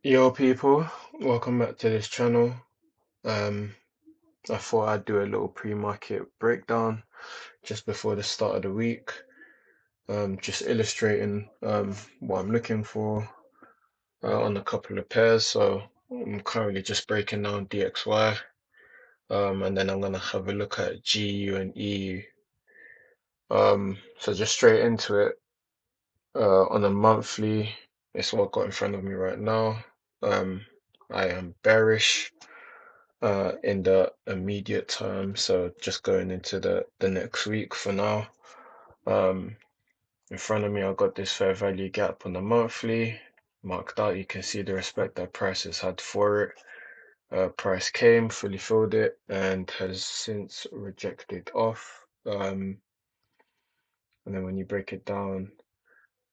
Yo people, welcome back to this channel. Um, I thought I'd do a little pre-market breakdown just before the start of the week. Just illustrating what I'm looking for on a couple of pairs. So I'm currently just breaking down DXY, and then I'm gonna have a look at GU and EU. So just straight into it. On a monthly, it's what I've got in front of me right now. Um, I am bearish in the immediate term, so just going into the next week for now. Um, in front of me, I've got this fair value gap on the monthly marked out. You can see the respect that price has had for it. Price came, fully filled it, and has since rejected off. And then when you break it down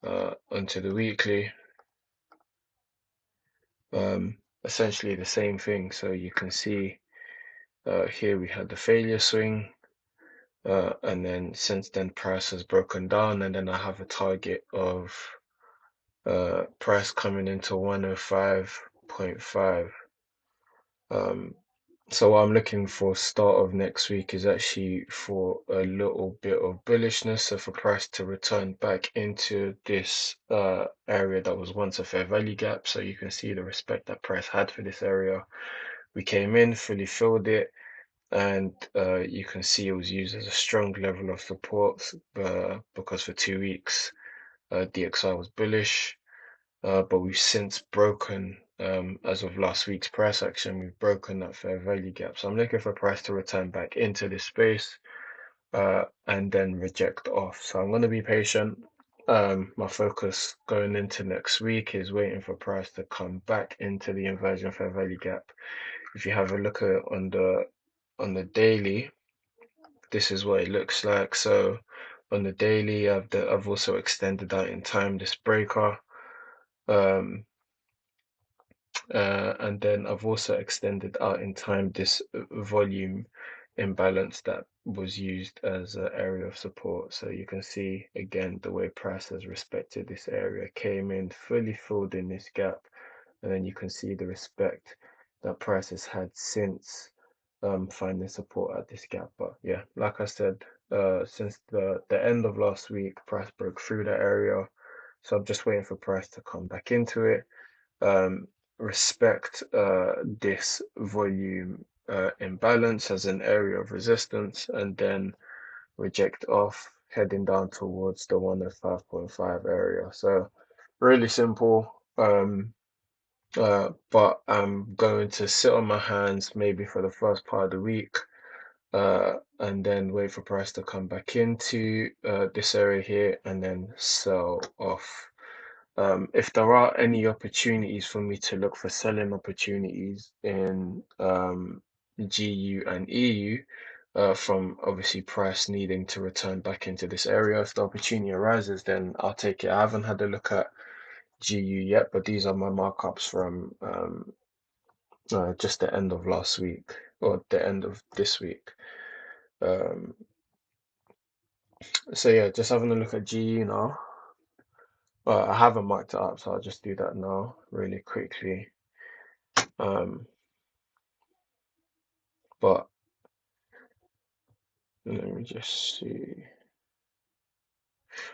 onto the weekly, essentially the same thing. So you can see here we had the failure swing. And then since then, price has broken down, and then I have a target of price coming into 105.5. So what I'm looking for start of next week is actually for a little bit of bullishness, so for price to return back into this area that was once a fair value gap. So you can see the respect that price had for this area. We came in, fully filled it, and you can see it was used as a strong level of support because for 2 weeks DXY was bullish, but we've since broken, as of last week's price action, we've broken that fair value gap. So I'm looking for price to return back into this space and then reject off. So I'm going to be patient. My focus going into next week is waiting for price to come back into the inversion fair value gap. If you have a look at it on the daily, this is what it looks like. So on the daily, I've also extended out in time this breaker, um, and then I've also extended out in time this volume imbalance that was used as an area of support. So you can see again the way price has respected this area, came in, fully filled in this gap, and then you can see the respect that price has had since finding support at this gap. But yeah, like I said, since the end of last week, price broke through that area, so I'm just waiting for price to come back into it. Um, Respect this volume imbalance as an area of resistance, and then reject off, heading down towards the 105.5 area. So really simple. But I'm going to sit on my hands maybe for the first part of the week, and then wait for price to come back into this area here and then sell off. If there are any opportunities for me to look for selling opportunities in GU and EU, from obviously price needing to return back into this area, if the opportunity arises, then I'll take it. I haven't had a look at GU yet, but these are my markups from just the end of last week or the end of this week. Um, so yeah, just having a look at GU now. I haven't marked it up, so I'll just do that now really quickly. But let me just see.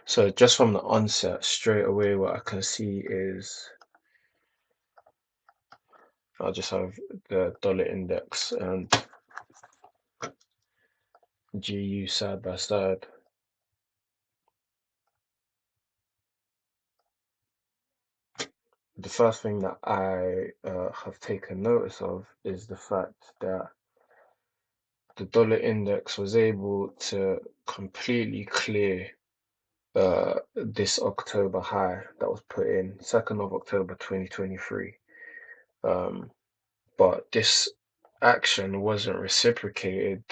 So just from the onset, straight away, what I can see is I'll just have the dollar index and GU side by side. The first thing that I have taken notice of is the fact that the dollar index was able to completely clear this October high that was put in 2nd of October 2023. But this action wasn't reciprocated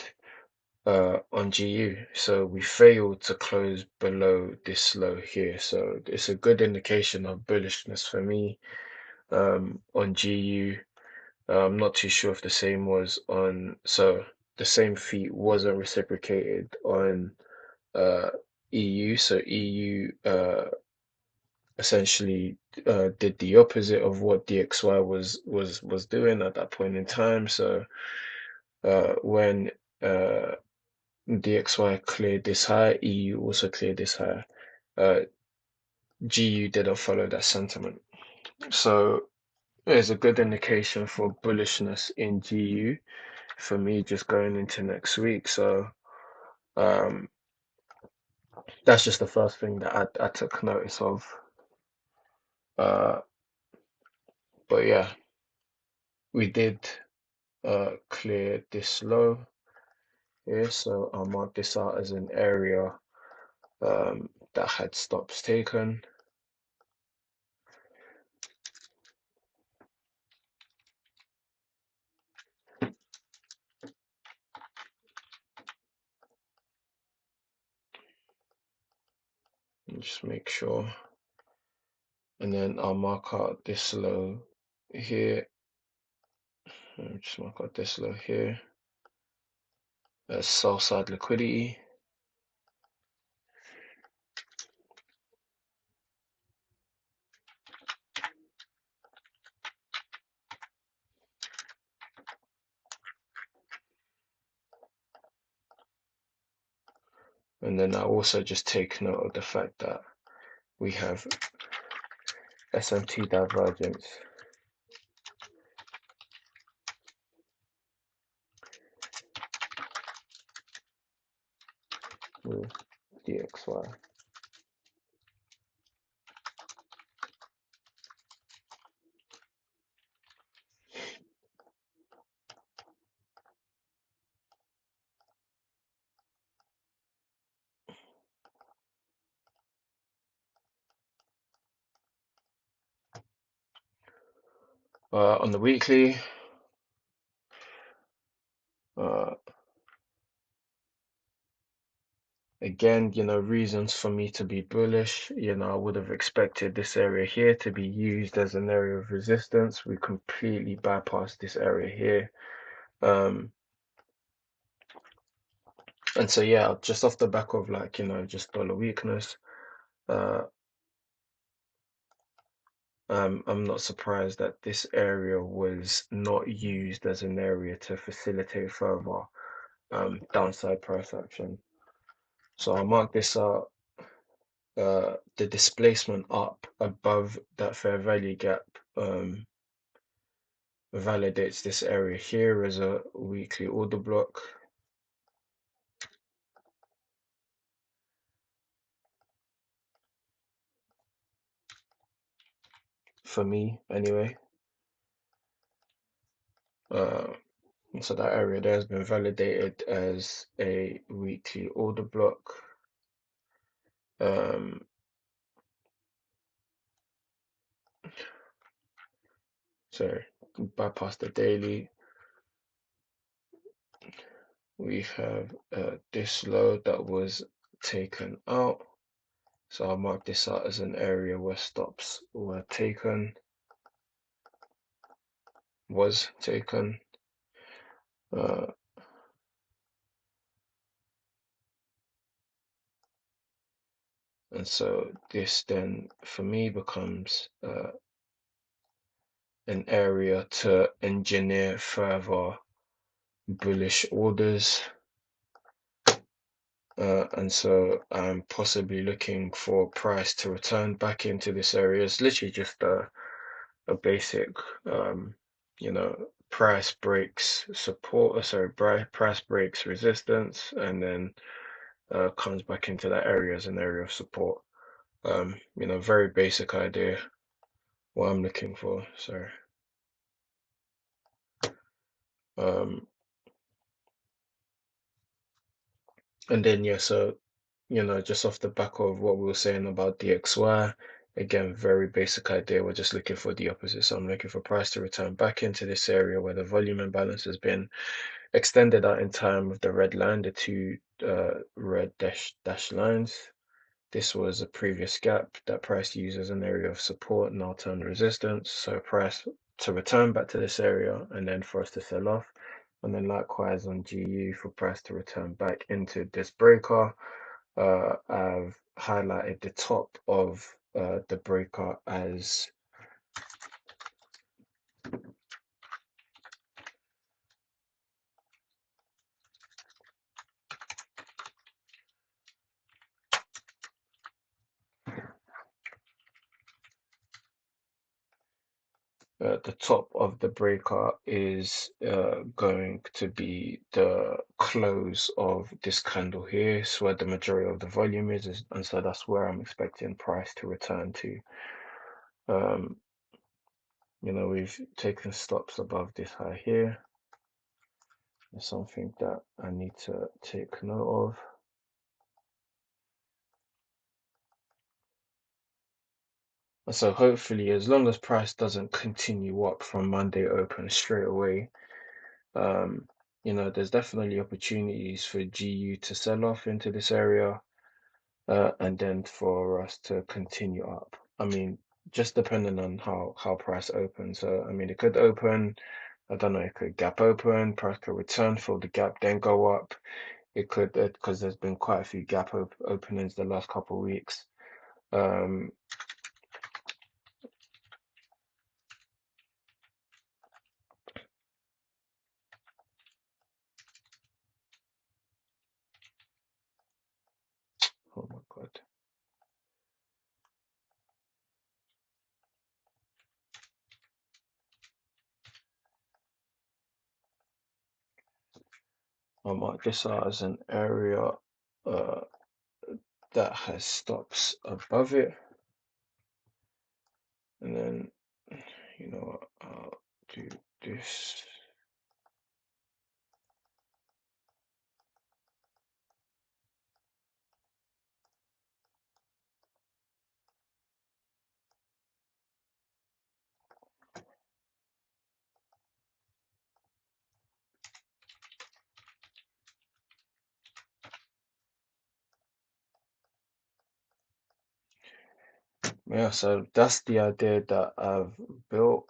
on GU, so we failed to close below this low here. So it's a good indication of bullishness for me on GU. I'm not too sure if the same was on, so the same feat wasn't reciprocated on EU. So EU essentially did the opposite of what DXY was doing at that point in time. So when DXY cleared this high, EU also cleared this high. GU didn't follow that sentiment. So there's a good indication for bullishness in GU for me just going into next week. So um, that's just the first thing that I took notice of. Uh, but yeah, we did clear this low here, so I'll mark this out as an area that had stops taken. Just make sure, and then I'll mark out this low here. Just mark out this low here as sell side liquidity. And then I also just take note of the fact that we have SMT divergence with DXY. On the weekly, uh, again, reasons for me to be bullish. I would have expected this area here to be used as an area of resistance. We completely bypassed this area here. And so, yeah, just off the back of just dollar weakness, uh, I'm not surprised that this area was not used as an area to facilitate further downside price action. So I'll mark this out. The displacement up above that fair value gap validates this area here as a weekly order block. For me, anyway. So that area there has been validated as a weekly order block. So bypass the daily. We have this low that was taken out. So I'll mark this out as an area where stops were taken, was taken. And so this then for me becomes an area to engineer further bullish orders. And so I'm possibly looking for price to return back into this area. It's literally just a basic, price breaks support, sorry, price breaks resistance, and then comes back into that area as an area of support. Very basic idea what I'm looking for. So, and then yeah, so just off the back of what we were saying about DXY, again, very basic idea. We're just looking for the opposite. So I'm looking for price to return back into this area where the volume imbalance has been extended out in time with the red line, the two red dash lines. This was a previous gap that price used as an area of support, now turned resistance. So price to return back to this area and then for us to sell off. And then likewise on GU for price to return back into this breaker. I've highlighted the top of the breaker as the top of the breaker is going to be the close of this candle here. It's where the majority of the volume is, and so that's where I'm expecting price to return to. Um, we've taken stops above this high here. It's something that I need to take note of. So hopefully, as long as price doesn't continue up from Monday open straight away, um, there's definitely opportunities for GU to sell off into this area, and then for us to continue up. I mean, just depending on how price opens. So I mean, it could open, I don't know, it could gap open, price could return, fill the gap, then go up. It could, because there's been quite a few gap openings the last couple of weeks. Um, oh my God. I mark this out as an area uh, that has stops above it, and then I'll do this. Yeah, so that's the idea that I've built.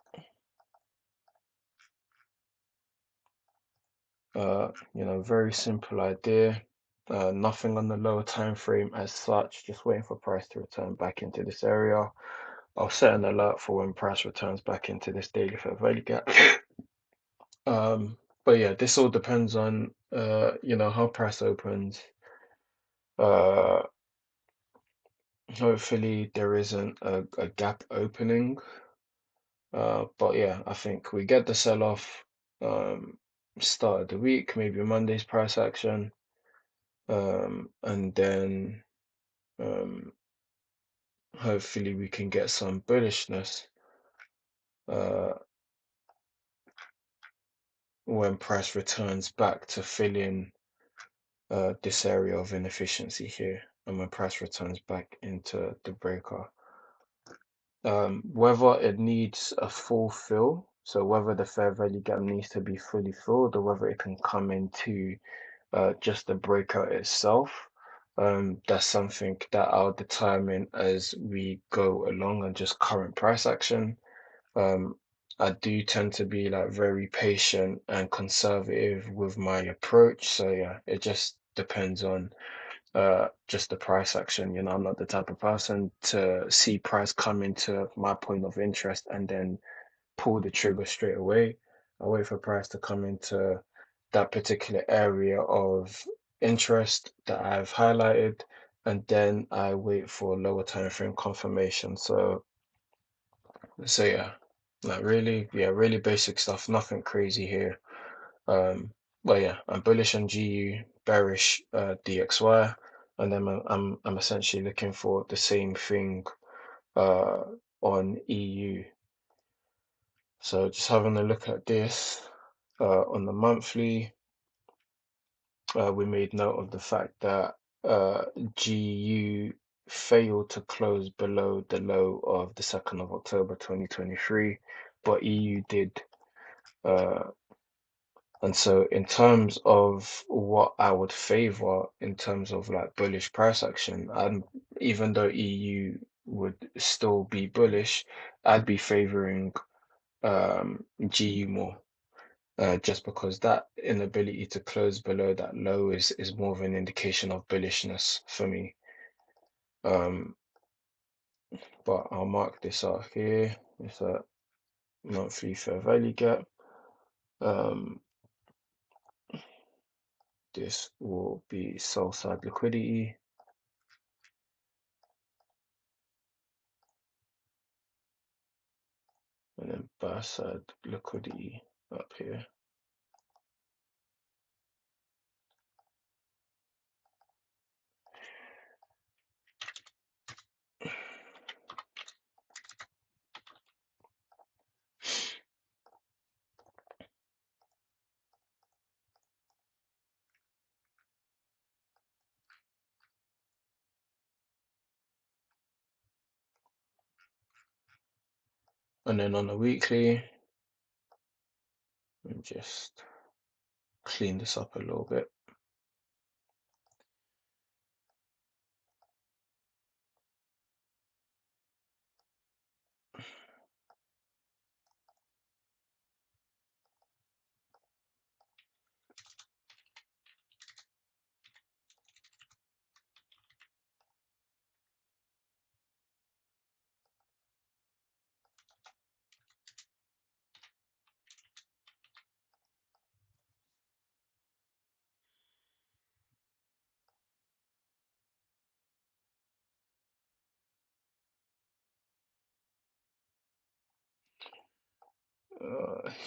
Very simple idea. Nothing on the lower time frame as such, just waiting for price to return back into this area. I'll set an alert for when price returns back into this daily fair value gap. But yeah, this all depends on how price opens. Uh, Hopefully there isn't a gap opening. But yeah, I think we get the sell off start of the week, maybe Monday's price action, and then um, hopefully we can get some bullishness uh, when price returns back to fill in this area of inefficiency here, and when price returns back into the breaker. Whether it needs a full fill, so whether the fair value gap needs to be fully filled, or whether it can come into just the breaker itself. That's something that I'll determine as we go along and just current price action. Um, I do tend to be like very patient and conservative with my approach. So yeah, it just depends on just the price action. I'm not the type of person to see price come into my point of interest and then pull the trigger straight away. I wait for price to come into that particular area of interest that I've highlighted, and then I wait for lower time frame confirmation. So yeah, like really, yeah, really basic stuff, nothing crazy here. Um, but yeah, I'm bullish on GU, bearish DXY, and then I'm essentially looking for the same thing uh on EU. So just having a look at this on the monthly, we made note of the fact that GU failed to close below the low of the 2nd of October 2023, but EU did. Uh, and so in terms of what I would favor in terms of like bullish price action, and even though EU would still be bullish, I'd be favoring GU more. Just because that inability to close below that low is more of an indication of bullishness for me. Um, but I'll mark this out here. It's a monthly fair value gap. This will be sell side liquidity, and then buy side liquidity up here. And then on the weekly, and just clean this up a little bit.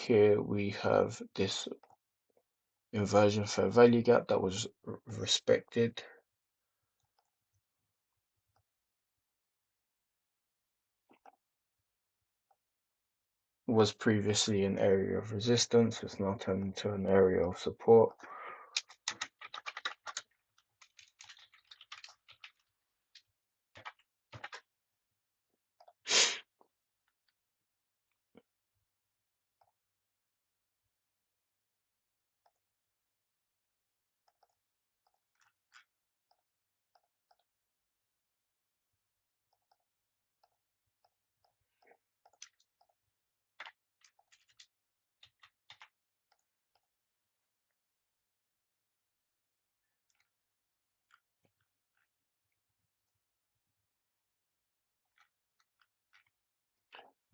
Here we have this inversion fair value gap that was respected. Was previously an area of resistance, it's now turned into an area of support.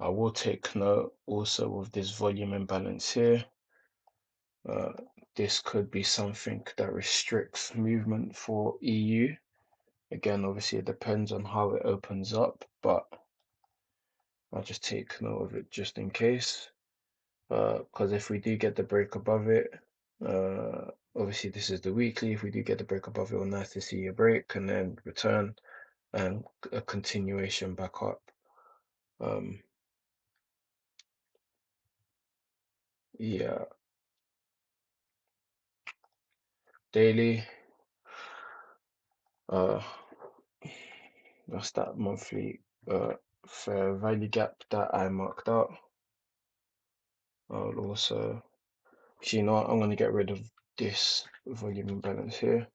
I will take note also of this volume imbalance here. This could be something that restricts movement for EU. Again, obviously it depends on how it opens up, but I'll just take note of it just in case. Because if we do get the break above it, obviously this is the weekly. If we do get the break above it, we'll nice to see a break and then return and a continuation back up. Yeah, daily. That's that monthly fair value gap that I marked out. I'll also, you know what, I'm going to get rid of this volume imbalance here.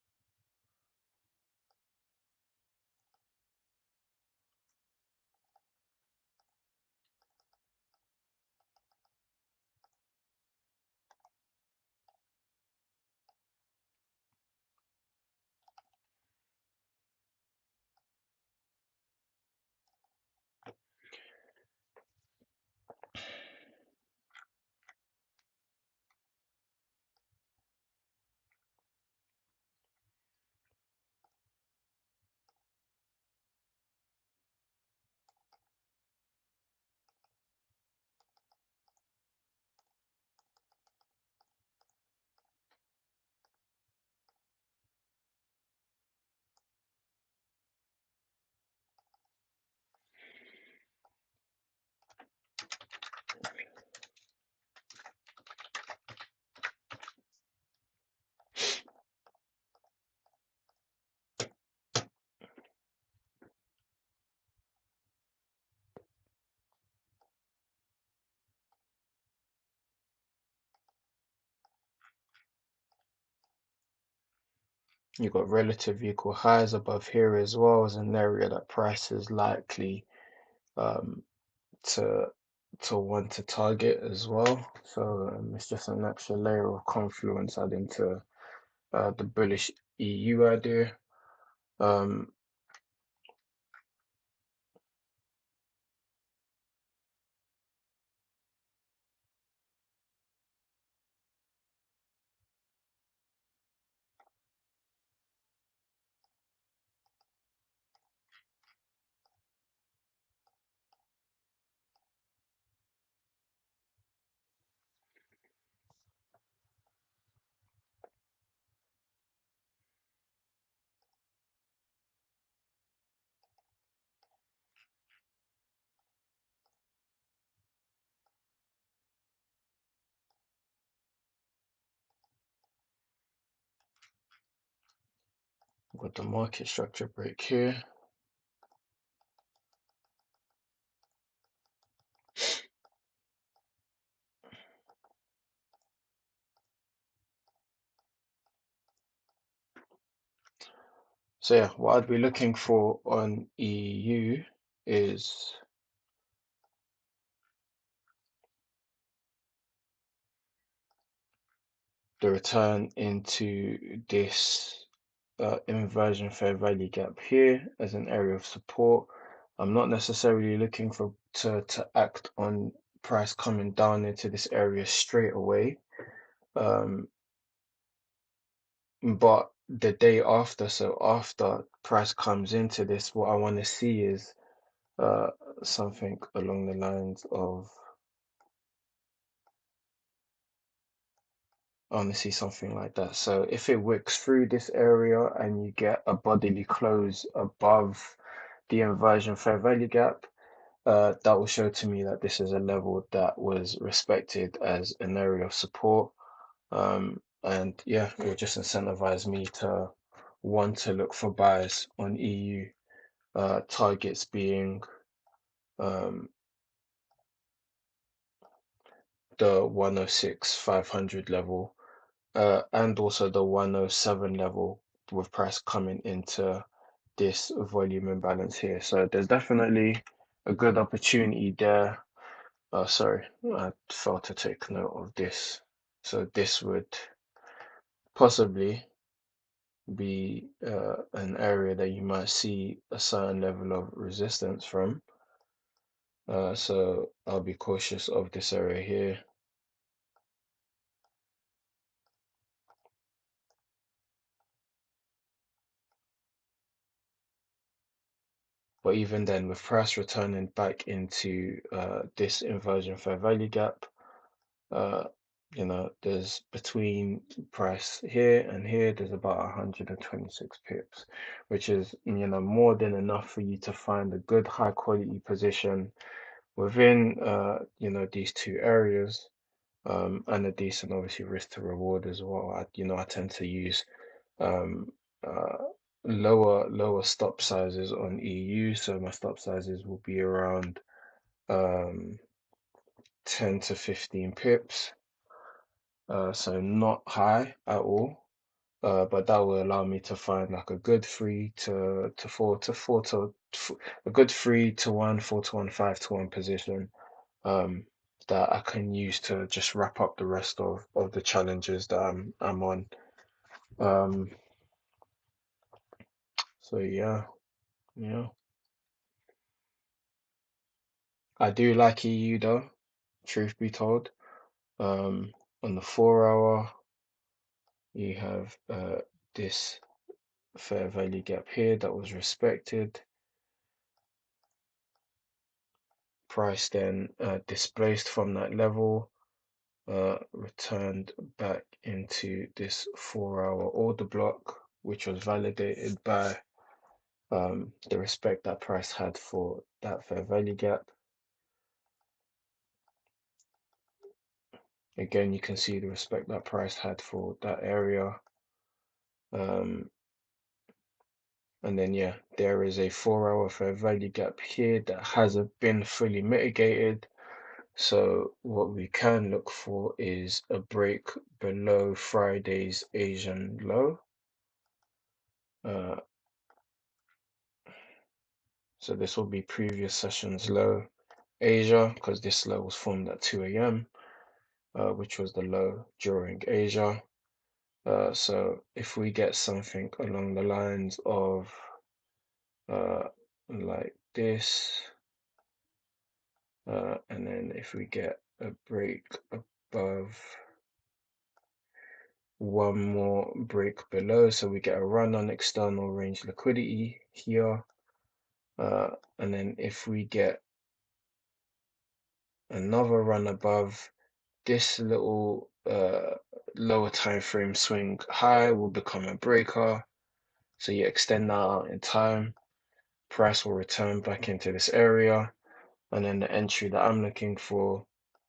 You've got relative equal highs above here as well as an area that price is likely um, to want to target as well. So it's just an extra layer of confluence adding to the bullish EU idea. Um, got the market structure break here. So yeah, what I'd be looking for on EU is the return into this inversion fair value gap here as an area of support. I'm not necessarily looking for to act on price coming down into this area straight away. But the day after, so after price comes into this, what I want to see is uh, something along the lines of, I want to see something like that. So if it wicks through this area and you get a bodily close above the inversion fair value gap, that will show to me that this is a level that was respected as an area of support. And yeah, it will just incentivize me to want to look for buys on EU, targets being um, the 106,500 level, and also the 107 level with price coming into this volume imbalance here. So there's definitely a good opportunity there. Sorry, I failed to take note of this. So this would possibly be an area that you might see a certain level of resistance from. So I'll be cautious of this area here. But even then, with price returning back into this inversion fair value gap, uh, there's between price here and here, there's about 126 pips, which is, more than enough for you to find a good high quality position within, these two areas, and a decent, obviously, risk to reward as well. I tend to use um, uh, lower stop sizes on EU, so my stop sizes will be around um, 10 to 15 pips, so not high at all. But that will allow me to find like a good 3 to 4 a good 3 to 1, 4 to 1, 5 to 1 position, um, that I can use to just wrap up the rest of the challenges that I'm on. Um, so yeah, I do like EU though, truth be told. Um, on the 4 hour, you have this fair value gap here that was respected. Price then displaced from that level, returned back into this 4 hour order block, which was validated by the respect that price had for that fair value gap. Again, you can see the respect that price had for that area. Um, and then, yeah, there is a 4 hour fair value gap here that hasn't been fully mitigated. So what we can look for is a break below Friday's Asian low. Uh, so this will be previous session's low Asia, because this low was formed at 2 a.m., which was the low during Asia. So if we get something along the lines of like this, and then if we get a break above one more break below, so we get a run on external range liquidity here, and then if we get another run above this little lower time frame swing high will become a breaker, so you extend that out in time, price will return back into this area, and then the entry that I'm looking for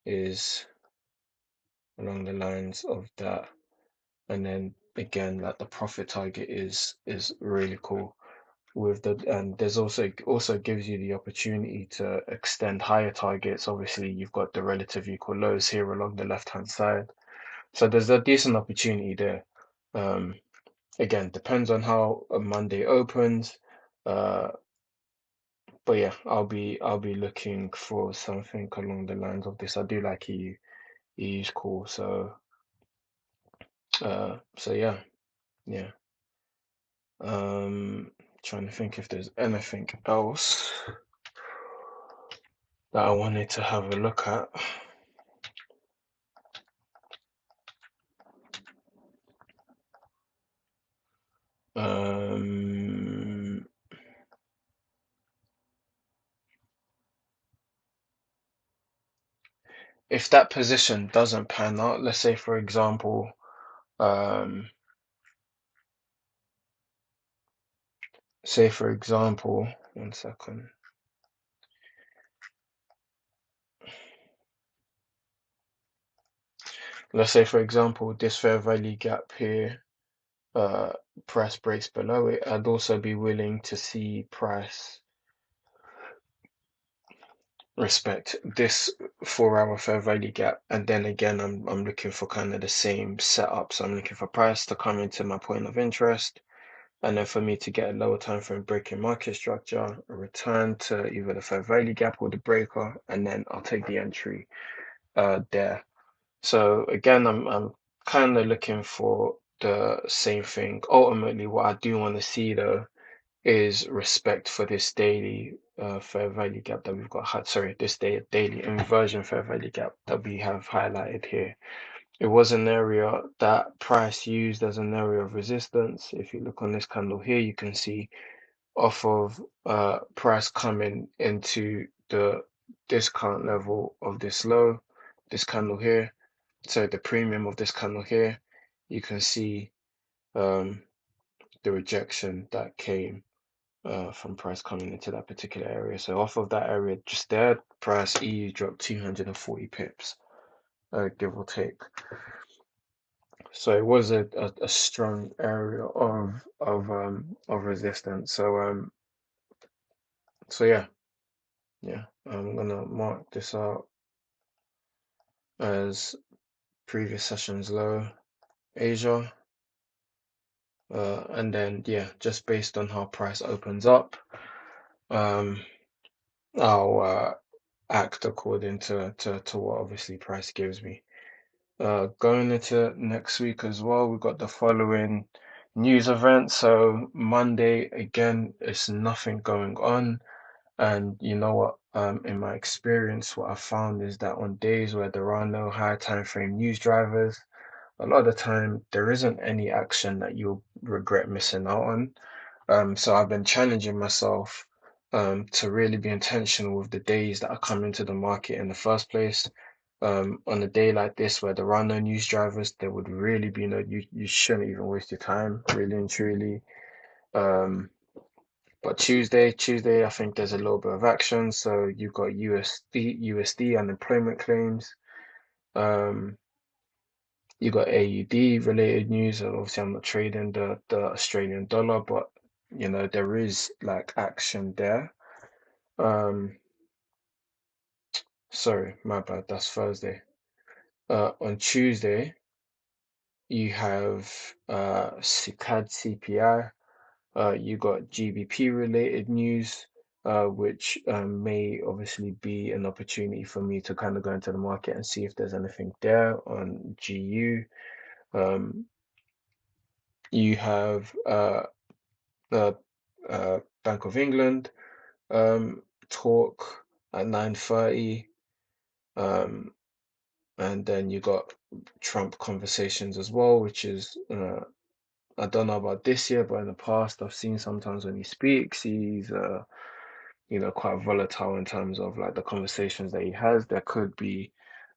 is along the lines of that And then again, like the profit target is really cool with the, and there's also gives you the opportunity to extend higher targets. Obviously, you've got the relative equal lows here along the left hand side, so there's a decent opportunity there. Um, Again, depends on how a Monday opens. Uh, but yeah, I'll be looking for something along the lines of this. I do like EU's cool. So yeah, yeah. Trying to think if there's anything else that I wanted to have a look at. Um, if that position doesn't pan out, let's say for example, um, say for example, one second. Let's say for example, this fair value gap here, uh, price breaks below it. I'd also be willing to see price respect this 4 hour fair value gap, and then again I'm looking for kind of the same setup. So I'm looking for price to come into my point of interest, and then for me to get a lower time frame break in market structure, a return to either the fair value gap or the breaker, and then I'll take the entry there. So again, I'm kind of looking for the same thing. Ultimately, what I do want to see though is respect for this daily fair value gap that we've got. Sorry, this daily inversion fair value gap that we have highlighted here. It was an area that price used as an area of resistance. If you look on this candle here, you can see off of price coming into the discount level of this low, this candle here. So the premium of this candle here, you can see um, the rejection that came from price coming into that particular area. So off of that area just there, price EU dropped 240 pips, give or take. So it was a strong area of resistance. So yeah, I'm gonna mark this out as previous session's low, Asia, and then yeah, just based on how price opens up, um, I'll act according to what obviously price gives me. Going into next week as well, we've got the following news events. So Monday again, it's nothing going on. And you know what? In my experience, what I found is that on days where there are no high time frame news drivers, a lot of the time there isn't any action that you'll regret missing out on. So I've been challenging myself to really be intentional with the days that I come into the market in the first place. On a day like this where there are no news drivers, there would really be no, you shouldn't even waste your time, really and truly. Um, but Tuesday, I think there's a little bit of action. So you've got USD unemployment claims. Um, you got AUD related news. And obviously, I'm not trading the Australian dollar, but you know there is like action there. Um, Sorry, my bad. That's Thursday. On Tuesday, you have CAD CPI. You got GBP related news, which may obviously be an opportunity for me to kind of go into the market and see if there's anything there on GU. Um, you have the Bank of England talk at 9:30, and then you got Trump conversations as well, which is I don't know about this year, but in the past I've seen sometimes when he speaks, he's you know, quite volatile in terms of like the conversations that he has. There could be,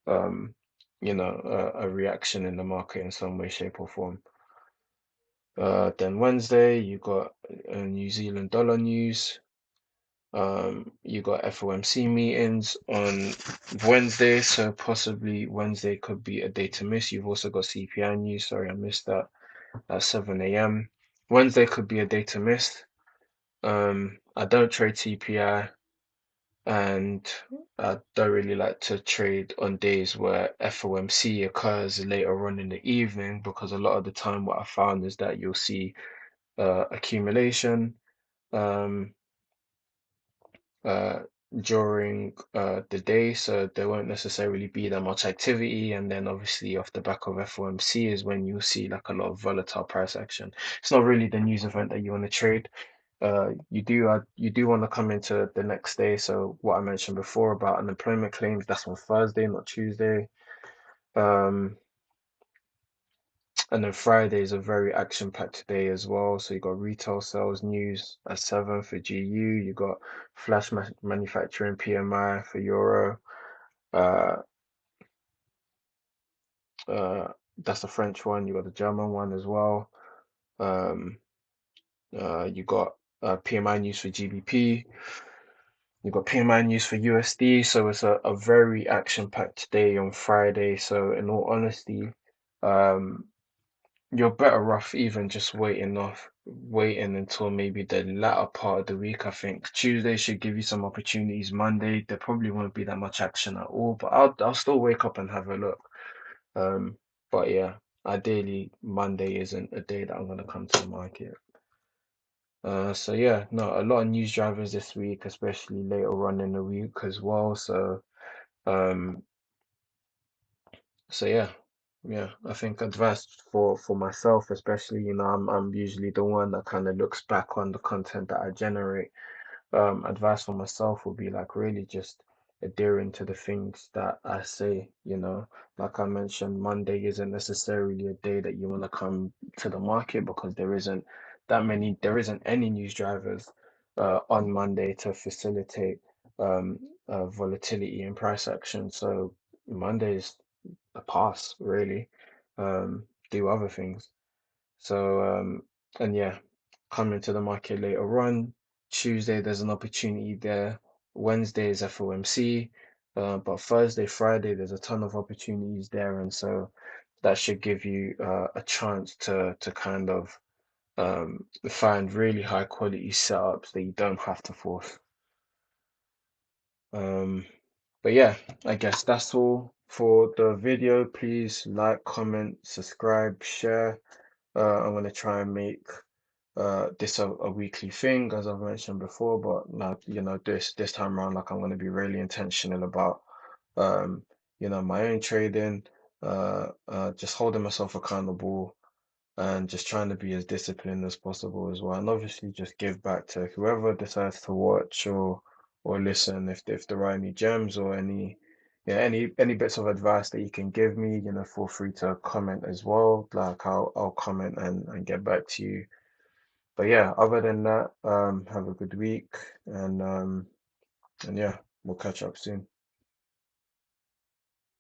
um, you know, a reaction in the market in some way, shape, or form. Then Wednesday, you got New Zealand dollar news. You got FOMC meetings on Wednesday, so possibly Wednesday could be a day to miss. You've also got CPI news. Sorry, I missed that at 7 a.m. Wednesday could be a day to miss. I don't trade CPI, and I don't really like to trade on days where FOMC occurs later on in the evening, because a lot of the time what I found is that you'll see accumulation. Um, uh, during the day, so there won't necessarily be that much activity. And then obviously off the back of FOMC is when you see like a lot of volatile price action. It's not really the news event that you want to trade. You do want to come into the next day. So what I mentioned before about unemployment claims, that's on Thursday, not Tuesday. Um, and then Friday is a very action-packed day as well. So you got retail sales news at 7 for GU. You got flash manufacturing PMI for Euro. Uh, that's the French one. You got the German one as well. Um, you got PMI news for GBP. You got PMI news for USD. So it's a very action-packed day on Friday. So in all honesty, um, you're better off even just waiting until maybe the latter part of the week. I think Tuesday should give you some opportunities. Monday, there probably won't be that much action at all, but I'll still wake up and have a look. Um, but yeah, ideally Monday isn't a day that I'm gonna come to the market. So yeah, no, a lot of news drivers this week, especially later on in the week as well. Um, So yeah, yeah, I think advice for myself, especially, I'm usually the one that kind of looks back on the content that I generate. Advice for myself would be like really just adhering to the things that I say, Like I mentioned, Monday isn't necessarily a day that you want to come to the market, because there isn't any news drivers on Monday to facilitate volatility and price action. So Mondays a pass, really. Do other things. So, and yeah, coming to the market later on. Tuesday, there's an opportunity there. Wednesday is FOMC. But Thursday, Friday, there's a ton of opportunities there. And so that should give you a chance to kind of find really high quality setups that you don't have to force. Um, but yeah, I guess that's all for the video. Please like, comment, subscribe, share. I'm gonna try and make this a weekly thing, as I've mentioned before, but now, this time around, like I'm gonna be really intentional about um, my own trading, just holding myself accountable, and just trying to be as disciplined as possible as well, and obviously just give back to whoever decides to watch or listen. If there are any gems or any bits of advice that you can give me, feel free to comment as well. Like I'll comment and get back to you. But yeah, other than that, have a good week, and yeah, we'll catch up soon.